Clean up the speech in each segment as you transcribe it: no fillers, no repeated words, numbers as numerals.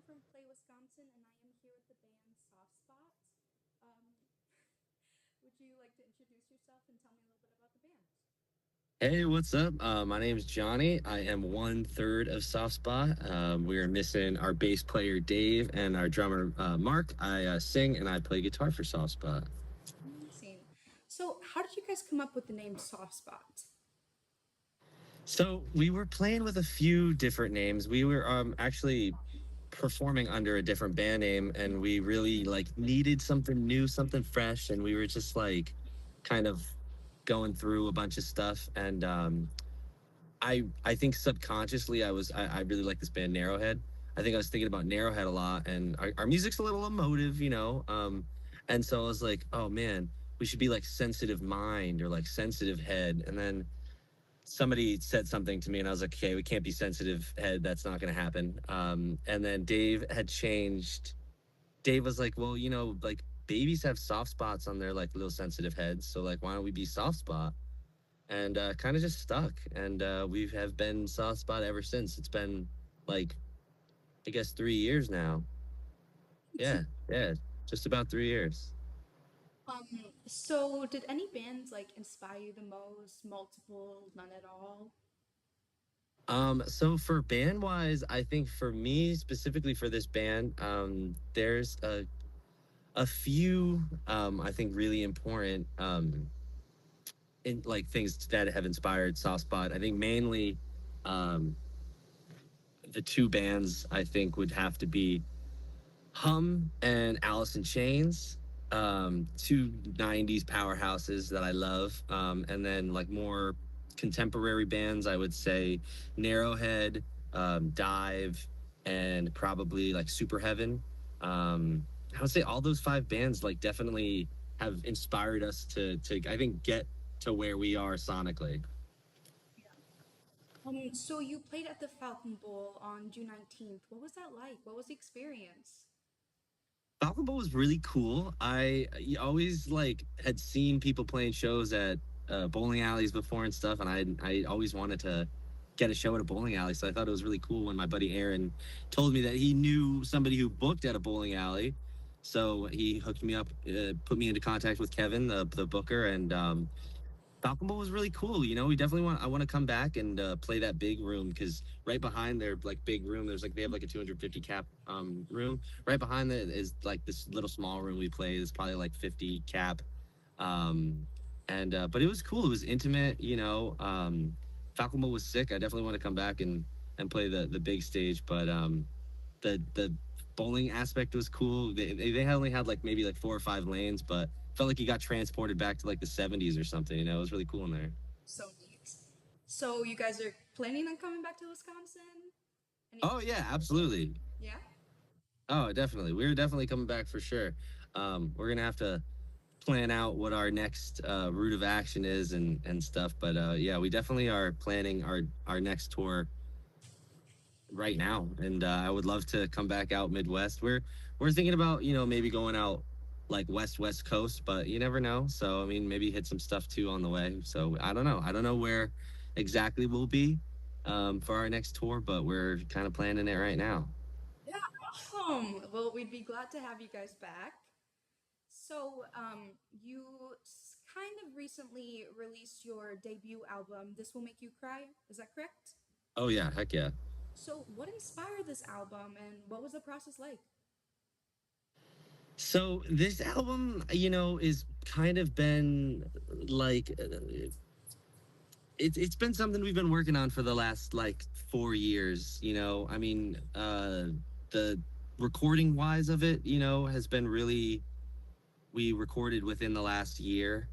from Play Wisconsin, and I am here with the band Soft Spot. Um, would you like to introduce yourself and tell me a little bit about the band? Hey, what's up? My name is Johnny. I am one third of Soft Spot. We are missing our bass player Dave and our drummer Mark. I sing and I play guitar for Soft Spot. Amazing. So, how did you guys come up with the name Soft Spot? So we were playing with a few different names. We were actually performing under a different band name, and we really needed something new, something fresh, and we were just kind of going through a bunch of stuff. And I think subconsciously I really like this band Narrowhead. I think I was thinking about Narrowhead a lot, and our music's a little emotive, and so I was like, oh man, we should be like Sensitive Mind or like Sensitive Head. And then somebody said something to me, and I was like, okay, we can't be Sensitive Head. That's not going to happen. And then Dave had changed. Dave was like, well, like babies have soft spots on their like little sensitive heads, so like why don't we be Soft Spot? And kind of just stuck. And we have been Soft Spot ever since. It's been like I guess 3 years now. Yeah, yeah, just about 3 years. So did any bands like inspire you the most? Multiple, none at all? So for band wise, I think for me specifically for this band, there's a few I think really important in like things that have inspired Soft Spot. I think mainly um the two bands I think would have to be Hum and Alice in Chains, two '90s powerhouses that I love, and then like more contemporary bands. I would say Narrowhead, Dive, and probably like Super Heaven. I would say all those five bands like definitely have inspired us to I think get to where we are sonically. So you played at the Falcon Bowl on June 19th. What was that like? What was the experience? Falcon Bowl was really cool. I always like had seen people playing shows at bowling alleys before and stuff, and I always wanted to get a show at a bowling alley. So I thought it was really cool when my buddy Aaron told me that he knew somebody who booked at a bowling alley. So he hooked me up, put me into contact with Kevin, the booker, and Falcon Bowl was really cool. We definitely I want to come back and play that big room because right behind their like big room, there's like they have like a 250 cap room. Right behind that is like this little small room we play. It's probably like 50 cap, um, and but it was cool. It was intimate. Falcon Bowl was sick. I definitely want to come back and play the big stage. But the bowling aspect was cool. They only had like maybe like four or five lanes, but felt like you got transported back to like the '70s or something. It was really cool in there. So neat. So you guys are planning on coming back to Wisconsin? Any Oh yeah, absolutely. Yeah. Oh, definitely. We're definitely coming back for sure. We're gonna have to plan out what our next route of action is and stuff. But yeah, we definitely are planning our next tour right now, and I would love to come back out Midwest. We're thinking about maybe going out like West Coast, but you never know. So I mean, maybe hit some stuff too on the way. So I don't know. I don't know where exactly we'll be for our next tour, but we're kind of planning it right now. Yeah, awesome. Well, we'd be glad to have you guys back. So, you kind of recently released your debut album, This Will Make You Cry. Is that correct? Oh yeah, heck yeah. So, what inspired this album and what was the process like? So this album, is kind of been like it's been something we've been working on for the last like 4 years. I mean, the recording wise of it, has been really we recorded within the last year.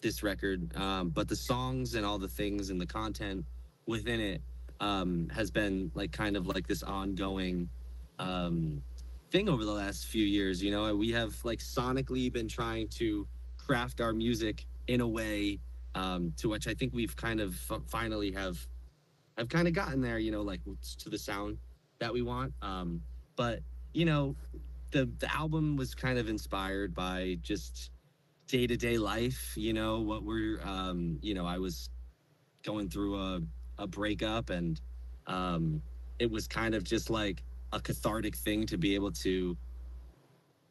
This record, but the songs and all the things and the content within it has been like kind of like this ongoing um, thing over the last few years. We have like sonically been trying to craft our music in a way to which I think we've kind of finally have kind of gotten there. Like to the sound that we want. But you know, the album was kind of inspired by just day to day life. What we're I was going through a breakup, and it was kind of just like a cathartic thing to be able to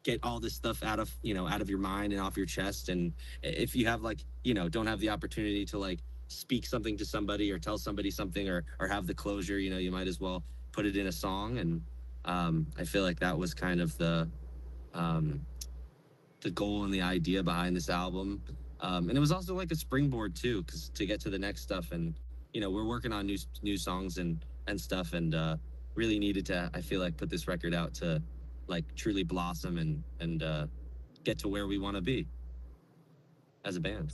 get all this stuff out of out of your mind and off your chest. And if you have like don't have the opportunity to like speak something to somebody or tell somebody something or have the closure, you might as well put it in a song. And I feel like that was kind of um, the goal and the idea behind this album. And it was also like a springboard too, because to get to the next stuff. And we're working on new songs and stuff, and really needed to, I feel like, put this record out to like truly blossom and get to where we want to be as a band.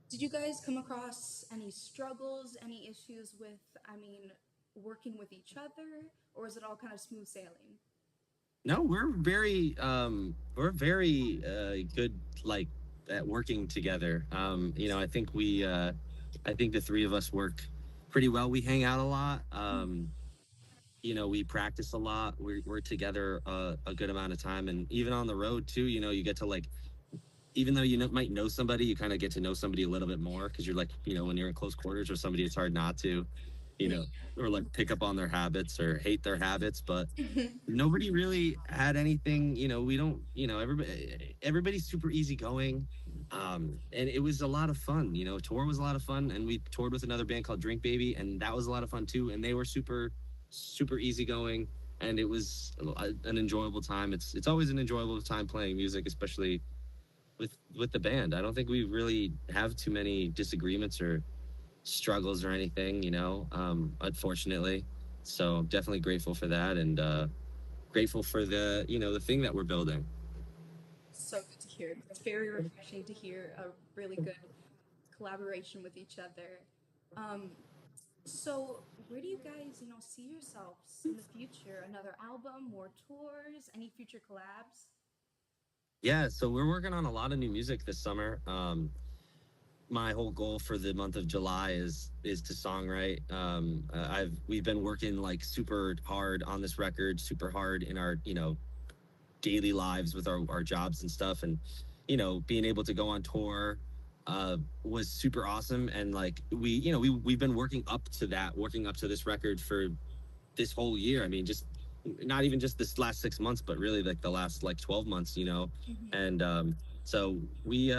Did you guys come across any struggles, any issues with, I mean, working with each other, or is it all kind of smooth sailing? No, we're very good, like, at working together. I think the three of us work pretty well. We hang out a lot. We practice a lot. We're together a good amount of time, and even on the road too. You get to like, even though might know somebody, you kind of get to know somebody a little bit more, because you're like, when you're in close quarters with somebody, it's hard not to, you know, or like pick up on their habits or hate their habits. But nobody really had anything. We don't. Everybody's super easygoing, and it was a lot of fun. Tour was a lot of fun, and we toured with another band called Drink Baby, and that was a lot of fun too. And they were super easygoing, and it was an enjoyable time. It's always an enjoyable time playing music, especially with the band. I don't think we really have too many disagreements or struggles or anything, unfortunately. So definitely grateful for that, and grateful for the thing that we're building. So good to hear. It's very refreshing to hear a really good collaboration with each other. Um, so where do you guys, see yourselves in the future? Another album, more tours, any future collabs? Yeah, so we're working on a lot of new music this summer. My whole goal for the month of July is to songwrite. We've been working like super hard on this record, super hard in our daily lives with our jobs and stuff, and being able to go on tour was super awesome. And like we've been working up to this record for this whole year. I mean, just not even just this last 6 months, but really like the last like 12 months. Hmm. And so we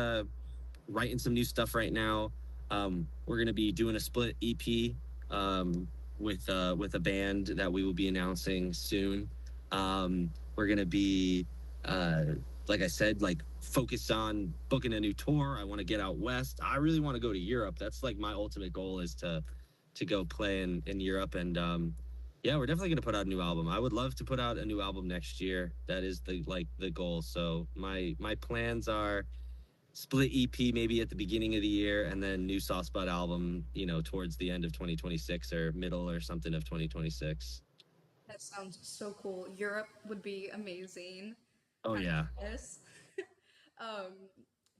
writing some new stuff right now. We're gonna be doing a split EP with a band that we will be announcing soon. We're gonna be uh, like I said, like focused on booking a new tour. I want to get out west. I really want to go to Europe. That's like my ultimate goal, is to go play in Europe. And yeah, we're definitely gonna put out a new album. I would love to put out a new album next year. That is the goal. So my plans are split EP maybe at the beginning of the year, and then new Soft Spot album, towards the end of 2026 or middle or something of 2026. That sounds so cool. Europe would be amazing. Oh Kind yeah. of this. um,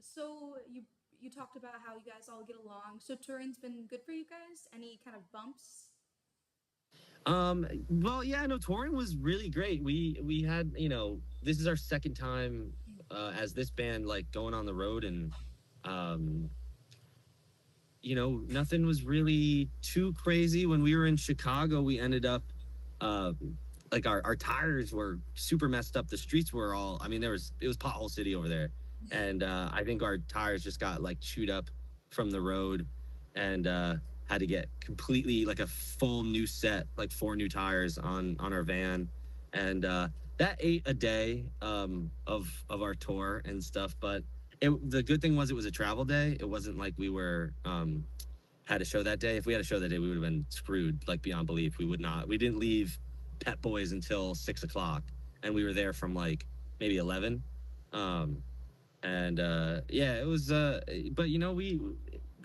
so you talked about how you guys all get along. So touring's been good for you guys. Any kind of bumps? Well, yeah, no, touring was really great. We had, this is our second time as this band, like, going on the road. And um nothing was really too crazy. When we were in Chicago, we ended up uh like our tires were super messed up. The streets were all, I mean, it was pothole city over there. And I think our tires just got like chewed up from the road, and had to get completely like a full new set, like four new tires on our van. And that ate a day of our tour and stuff. But the good thing was it was a travel day. It wasn't like we were had a show that day. If we had a show that day, we would have been screwed like beyond belief. We didn't leave Pet Boys until 6 o'clock, and we were there from like maybe 11. Um, and yeah, it was. But we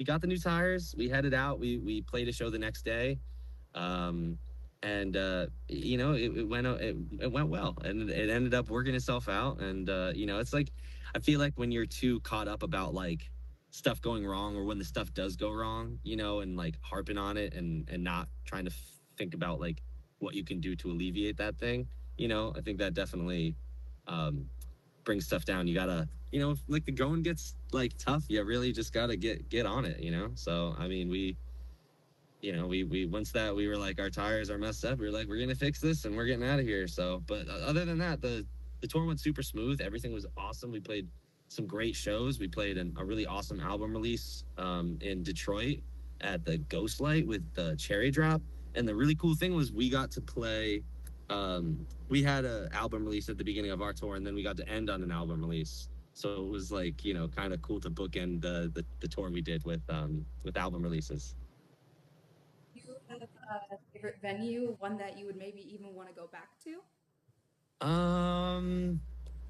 got the new tires. We headed out. We played a show the next day, um, and it went well, and it ended up working itself out. And it's like, I feel like when you're too caught up about like stuff going wrong, or when the stuff does go wrong, and like harping on it, and not trying to think about like what you can do to alleviate that thing. I think that definitely um, brings stuff down. You gotta, if, like, the going gets like tough, you really just gotta get on it. So I mean, we once that we were like our tires are messed up, we were like we're gonna fix this and we're getting out of here. So, but other than that, the tour went super smooth. Everything was awesome. We played some great shows. We played a really awesome album release in Detroit at the Ghostlight with the Cherry Drop. And the really cool thing was we got to play. We had an album release at the beginning of our tour, and then we got to end on an album release. So it was like kind of cool to bookend the tour we did with album releases. Do you have a favorite venue, one that you would maybe even want to go back to? Um,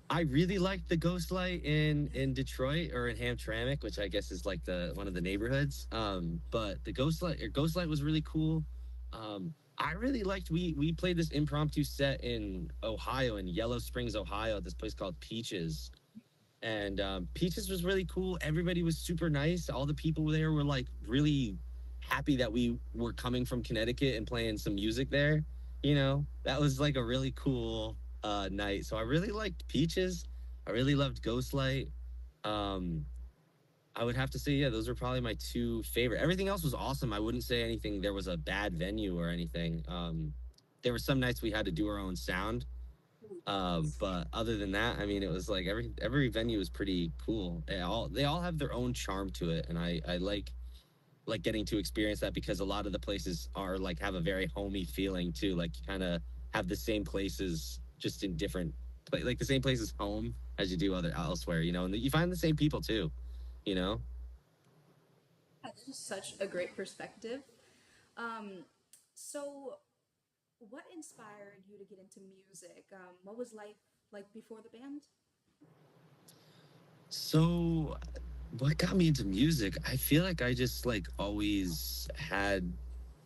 I really liked the Ghostlight in Detroit or in Hamtramck, which I guess is like the one of the neighborhoods. But the Ghostlight was really cool. I really liked we played this impromptu set in Ohio, in Yellow Springs, Ohio, at this place called Peaches. And Peaches was really cool. Everybody was super nice. All the people there were like really happy that we were coming from Connecticut and playing some music there. That was like a really cool night. So I really liked Peaches. I really loved Ghostlight. Um, I would have to say, yeah, those are probably my two favorite. Everything else was awesome. I wouldn't say anything. There was a bad venue or anything. There were some nights we had to do our own sound. But other than that, I mean, it was like every venue was pretty cool. They all have their own charm to it, and I like getting to experience that because a lot of the places are like have a very homey feeling too. Like you kind of have the same places just in different like the same places home as you do other elsewhere. And you find the same people too. You know. That's just such a great perspective. Um, so, what inspired you to get into music? What was life like before the band? So what got me into music? I feel like I just like always had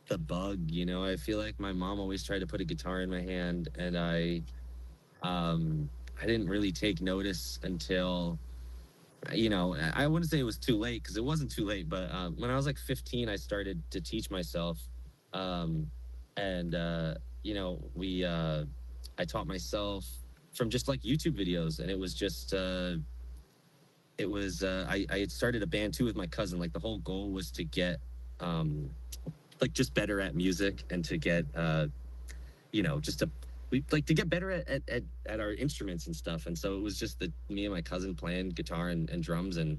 the bug. I feel like my mom always tried to put a guitar in my hand, and I didn't really take notice until I wouldn't say it was too late because it wasn't too late, but when I was like 15, I started to teach myself, um, and we I taught myself from just like YouTube videos, and I had started a band too with my cousin. Like the whole goal was to get um, like just better at music and to get just to we like to get better at our instruments and stuff. And so it was just that me and my cousin playing guitar and drums, and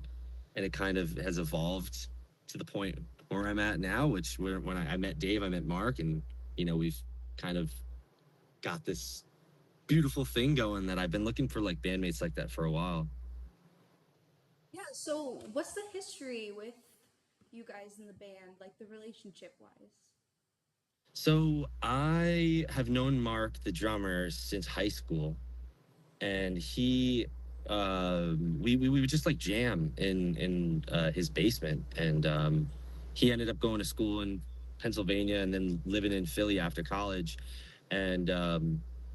it kind of has evolved to the point where I'm at now, which where when I met Dave, I met Mark, and we've kind of got this beautiful thing going that I've been looking for like bandmates like that for a while. Yeah, so what's the history with you guys in the band, like the relationship wise? So I have known Mark, the drummer, since high school, and we would just like jam in his basement, and he ended up going to school in Pennsylvania and then living in Philly after college, and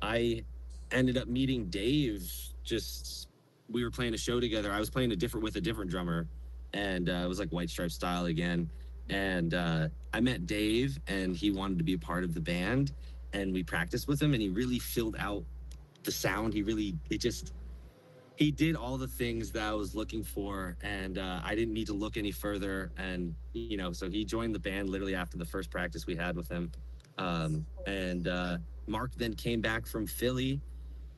I ended up meeting Dave. Just we were playing a show together. I was playing a different with a different drummer, and it was like White Stripe style again, and I met Dave, and he wanted to be a part of the band, and we practiced with him, and he really filled out the sound. He did all the things that I was looking for, and I didn't need to look any further. And so he joined the band literally after the first practice we had with him. And Mark then came back from Philly,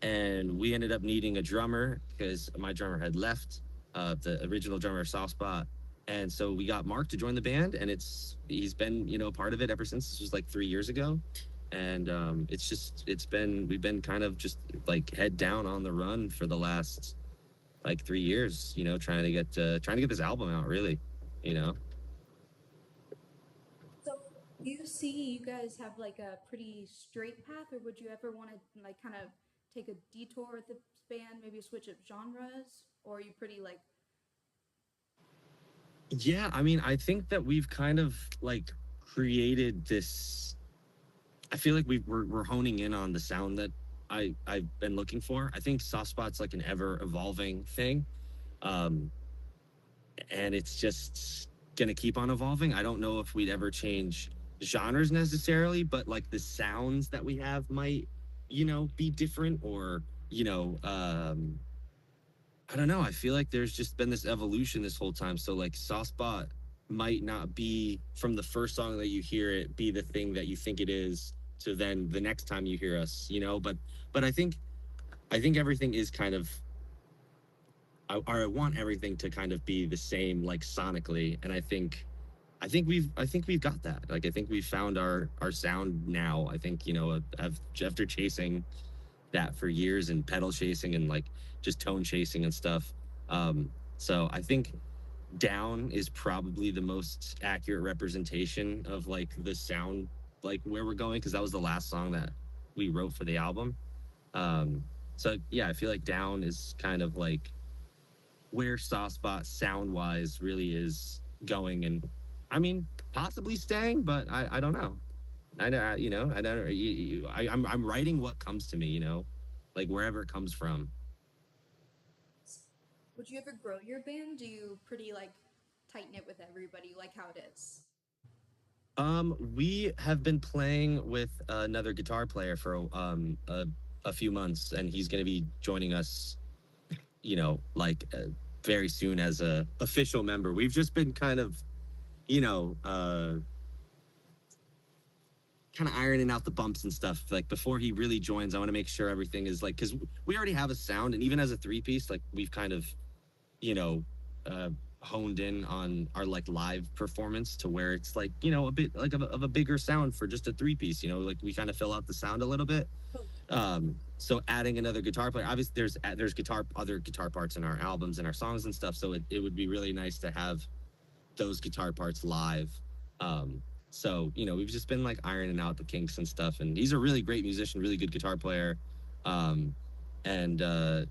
and we ended up needing a drummer because my drummer had left, the original drummer Soft Spot. And so we got Mark to join the band, and he's been part of it ever since. This was like 3 years ago, and we've been kind of just like head down on the run for the last like 3 years, trying to get this album out, really, you know. So, do you see you guys have like a pretty straight path, or would you ever want to like kind of take a detour with the band, maybe switch up genres, or are you pretty like, Yeah, I mean, I think that we've kind of like created this. I feel like we're honing in on the sound that I've been looking for. I think Soft Spot's like an ever evolving thing, um, and it's just gonna keep on evolving. I don't know if we'd ever change genres necessarily, but like the sounds that we have might, be different, or I don't know. I feel like there's just been this evolution this whole time. So like Soft Spot might not be from the first song that you hear it be the thing that you think it is to then the next time you hear us, you know. But I think everything is kind of I want everything to kind of be the same, like sonically, and I think we've got that. Like I think we've found our sound now. I think, you know, after chasing that for years and pedal chasing and like just tone chasing and stuff. So I think down is probably the most accurate representation of like the sound, like where we're going, because that was the last song that we wrote for the album. Um, so yeah, I feel like down is kind of like where Softspot sound wise really is going, and I mean possibly staying, but I don't know. You know, I don't. I'm writing what comes to me, you know, like wherever it comes from. Would you ever grow your band? Do you pretty like tight knit with everybody, like how it is? We have been playing with another guitar player for a few months, and he's going to be joining us, you know, like very soon as a official member. We've just been kind of, you know, kind of ironing out the bumps and stuff. Like before he really joins, I want to make sure everything is like, because we already have a sound, and even as a three piece, like we've kind of, you know, uh, honed in on our like live performance to where it's like, you know, a bit like of a bigger sound for just a three piece. You know, like we kind of fill out the sound a little bit. So adding another guitar player, obviously there's other guitar parts in our albums and our songs and stuff. So it would be really nice to have those guitar parts live. So, you know, we've just been like ironing out the kinks and stuff. And he's a really great musician, really good guitar player. Um, and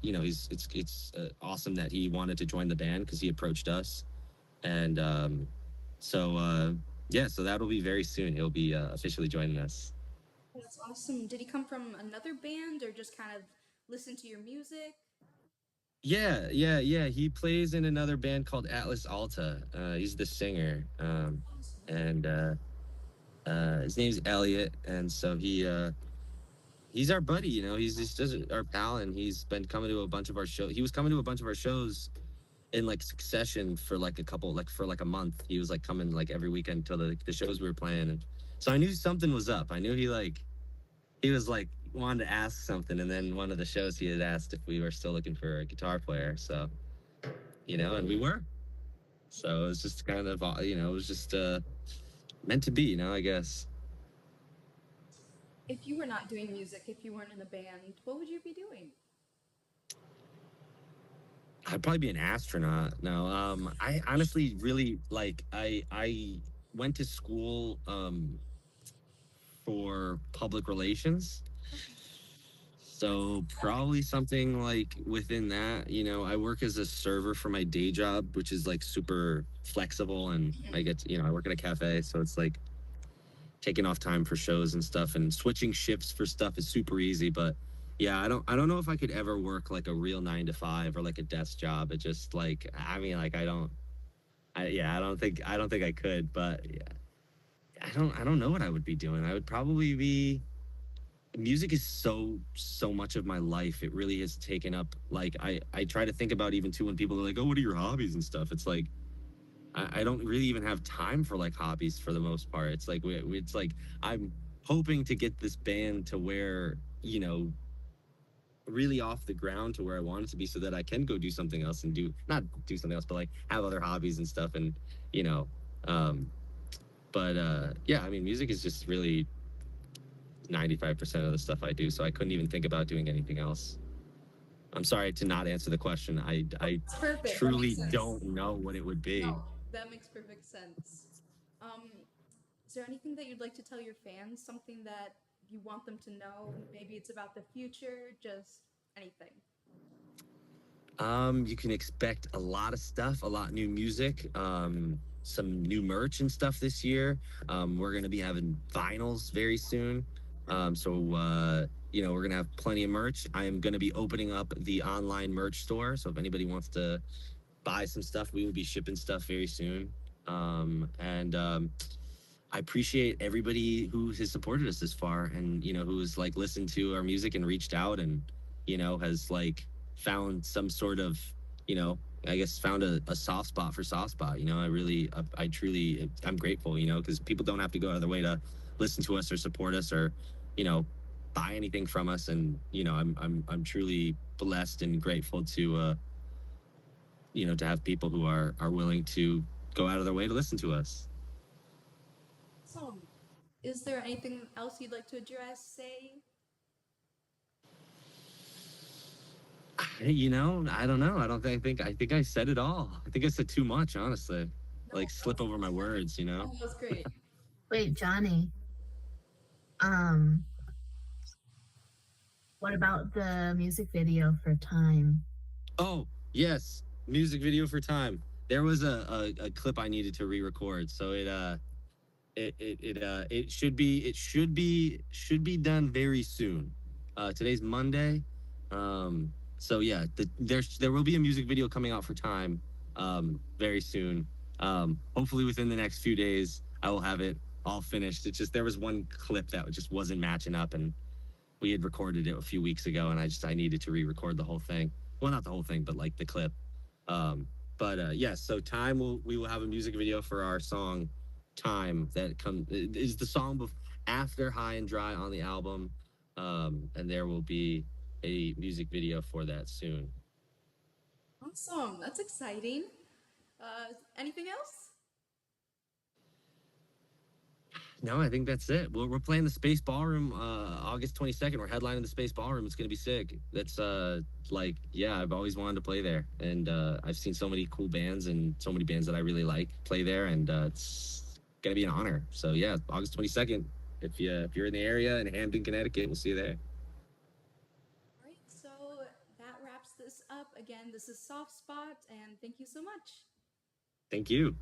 you know, it's awesome that he wanted to join the band because he approached us. And so yeah, so that'll be very soon. He'll be officially joining us. That's awesome. Did he come from another band or just kind of listen to your music? Yeah. He plays in another band called Atlas Alta. He's the singer, and his name's Elliot. And so he's our buddy. You know, he's just our pal, and he's been coming to a bunch of our shows. He was coming to a bunch of our shows in like succession for like a couple, like for like a month. He was like coming like every weekend till the shows we were playing, and so I knew something was up. I knew he was like wanted to ask something, and then one of the shows he had asked if we were still looking for a guitar player. So, you know, and we were. So it was just kind of, you know, it was just meant to be, you know, I guess. If you were not doing music, if you weren't in a band, what would you be doing? I'd probably be an astronaut. No, I honestly really like I went to school for public relations. So probably something like within that, you know, I work as a server for my day job, which is like super flexible, and I get to, you know, I work at a cafe, so it's like taking off time for shows and stuff, and switching shifts for stuff is super easy. But yeah, I don't know if I could ever work like a real 9 to 5 or like a desk job. It just like, I mean, like I don't think I could. But yeah, I don't know what I would be doing. I would probably be music is so much of my life. It really has taken up, like I try to think about even too when people are like, oh, what are your hobbies and stuff. It's like I don't really even have time for like hobbies for the most part. It's like it's like I'm hoping to get this band to where, you know, really off the ground to where I want it to be, so that I can go do something else and do not do something else, but like have other hobbies and stuff. And you know, um but yeah, I mean, music is just really 95% of the stuff I do, so I couldn't even think about doing anything else. I'm sorry to not answer the question. I It's perfect. That makes truly sense. don't know what it would be. No, that makes perfect sense. Um, is there anything that you'd like to tell your fans? Something that you want them to know? Maybe it's about the future, just anything. You can expect a lot of stuff, a lot new music, some new merch and stuff this year. We're gonna be having vinyls very soon. So you know, we're gonna have plenty of merch. I am gonna be opening up the online merch store. So if anybody wants to buy some stuff, we will be shipping stuff very soon. And I appreciate everybody who has supported us this far, and you know, who's like listened to our music and reached out, and you know, has like found some sort of, you know, I guess found a soft spot for soft spot. You know, I truly, I'm grateful. You know, because people don't have to go out of their way to listen to us or support us or, you know, buy anything from us. And you know, I'm truly blessed and grateful to, you know, to have people who are willing to go out of their way to listen to us. So, is there anything else you'd like to address, say? You know, I don't know. I don't think I think I said it all. I think I said too much, honestly. No, Like slip over my words, you know. that was great. Wait, Johnny. Um, what about the music video for Time? Oh, yes. Music video for Time. There was a clip I needed to re-record, so it should be done very soon. Today's Monday. So yeah, there will be a music video coming out for Time very soon. Hopefully within the next few days I will have it all finished. It's just there was one clip that just wasn't matching up, and we had recorded it a few weeks ago, and I needed to re-record the whole thing. Well, not the whole thing, but like the clip. But yes, yeah, so Time we will have a music video for our song Time that come is the song after High and Dry on the album, and there will be a music video for that soon. Awesome. That's exciting. Anything else? No, I think that's it. We're playing the Space Ballroom August 22nd. We're headlining the Space Ballroom. It's gonna be sick. That's like yeah, I've always wanted to play there, and I've seen so many cool bands and so many bands that I really like play there, and it's gonna be an honor. So yeah, August 22nd. If you're in the area in Hamden, Connecticut, we'll see you there. All right, so that wraps this up. Again, this is Soft Spot, and thank you so much. Thank you.